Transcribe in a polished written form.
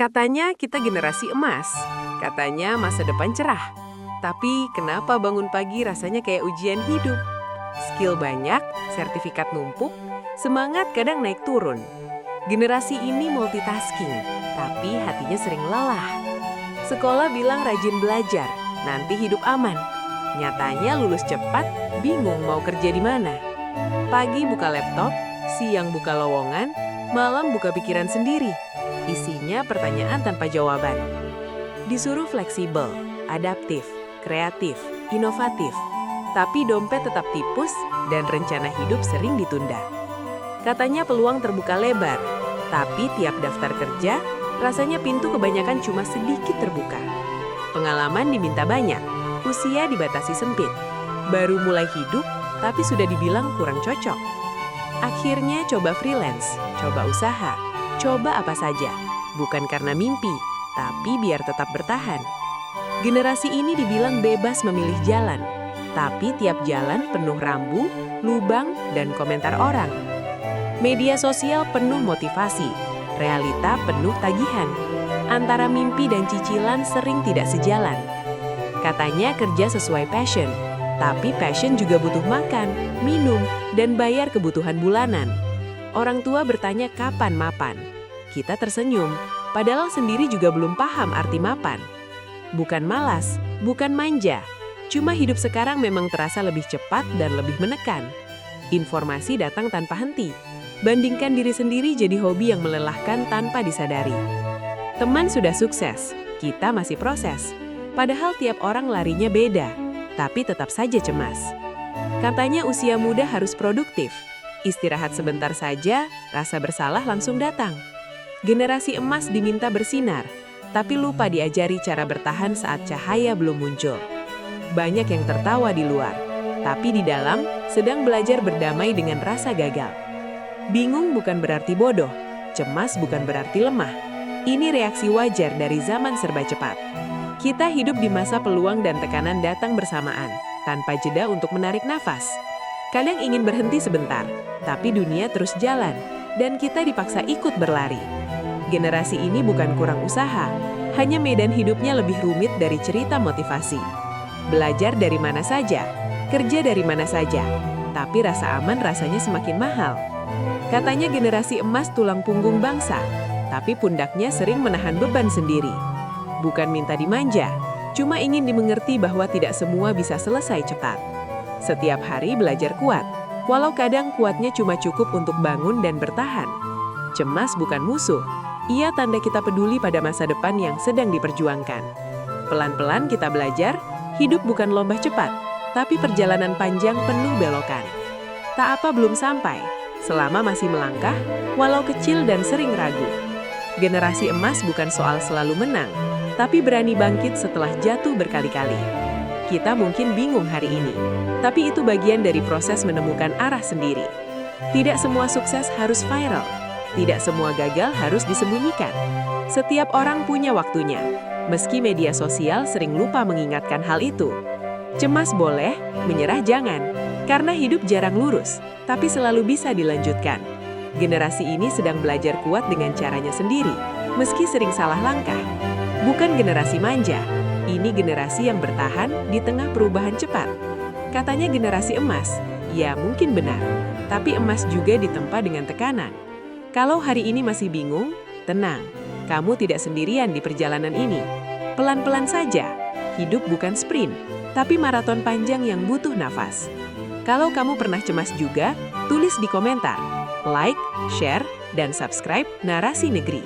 Katanya kita generasi emas, katanya masa depan cerah. Tapi kenapa bangun pagi rasanya kayak ujian hidup? Skill banyak, sertifikat numpuk, semangat kadang naik turun. Generasi ini multitasking, tapi hatinya sering lelah. Sekolah bilang rajin belajar, nanti hidup aman. Nyatanya lulus cepat, bingung mau kerja di mana. Pagi buka laptop, siang buka lowongan, malam buka pikiran sendiri. Isinya pertanyaan tanpa jawaban. Disuruh fleksibel, adaptif, kreatif, inovatif. Tapi dompet tetap tipus dan rencana hidup sering ditunda. Katanya peluang terbuka lebar, tapi tiap daftar kerja, rasanya pintu kebanyakan cuma sedikit terbuka. Pengalaman diminta banyak, usia dibatasi sempit. Baru mulai hidup, tapi sudah dibilang kurang cocok. Akhirnya coba freelance, coba usaha, coba apa saja. Bukan karena mimpi, tapi biar tetap bertahan. Generasi ini dibilang bebas memilih jalan, tapi tiap jalan penuh rambu, lubang, dan komentar orang. Media sosial penuh motivasi, realita penuh tagihan. Antara mimpi dan cicilan sering tidak sejalan. Katanya kerja sesuai passion, tapi passion juga butuh makan, minum, dan bayar kebutuhan bulanan. Orang tua bertanya kapan mapan. Kita tersenyum, padahal sendiri juga belum paham arti mapan. Bukan malas, bukan manja, cuma hidup sekarang memang terasa lebih cepat dan lebih menekan. Informasi datang tanpa henti. Bandingkan diri sendiri jadi hobi yang melelahkan tanpa disadari. Teman sudah sukses, kita masih proses. Padahal tiap orang larinya beda, tapi tetap saja cemas. Katanya usia muda harus produktif. Istirahat sebentar saja, rasa bersalah langsung datang. Generasi emas diminta bersinar, tapi lupa diajari cara bertahan saat cahaya belum muncul. Banyak yang tertawa di luar, tapi di dalam sedang belajar berdamai dengan rasa gagal. Bingung bukan berarti bodoh, cemas bukan berarti lemah. Ini reaksi wajar dari zaman serba cepat. Kita hidup di masa peluang dan tekanan datang bersamaan, tanpa jeda untuk menarik nafas. Kadang ingin berhenti sebentar, tapi dunia terus jalan, dan kita dipaksa ikut berlari. Generasi ini bukan kurang usaha, hanya medan hidupnya lebih rumit dari cerita motivasi. Belajar dari mana saja, kerja dari mana saja, tapi rasa aman rasanya semakin mahal. Katanya generasi emas tulang punggung bangsa, tapi pundaknya sering menahan beban sendiri. Bukan minta dimanja, cuma ingin dimengerti bahwa tidak semua bisa selesai cepat. Setiap hari belajar kuat, walau kadang kuatnya cuma cukup untuk bangun dan bertahan. Cemas bukan musuh, ia tanda kita peduli pada masa depan yang sedang diperjuangkan. Pelan-pelan kita belajar, hidup bukan lomba cepat, tapi perjalanan panjang penuh belokan. Tak apa belum sampai, selama masih melangkah, walau kecil dan sering ragu. Generasi emas bukan soal selalu menang, tapi berani bangkit setelah jatuh berkali-kali. Kita mungkin bingung hari ini, tapi itu bagian dari proses menemukan arah sendiri. Tidak semua sukses harus viral, tidak semua gagal harus disembunyikan. Setiap orang punya waktunya, meski media sosial sering lupa mengingatkan hal itu. Cemas boleh, menyerah jangan, karena hidup jarang lurus, tapi selalu bisa dilanjutkan. Generasi ini sedang belajar kuat dengan caranya sendiri, meski sering salah langkah. Bukan generasi manja, ini generasi yang bertahan di tengah perubahan cepat. Katanya generasi emas, ya mungkin benar, tapi emas juga ditempa dengan tekanan. Kalau hari ini masih bingung, tenang, kamu tidak sendirian di perjalanan ini. Pelan-pelan saja, hidup bukan sprint, tapi maraton panjang yang butuh nafas. Kalau kamu pernah cemas juga, tulis di komentar. Like, share, dan subscribe Narasi Negeri.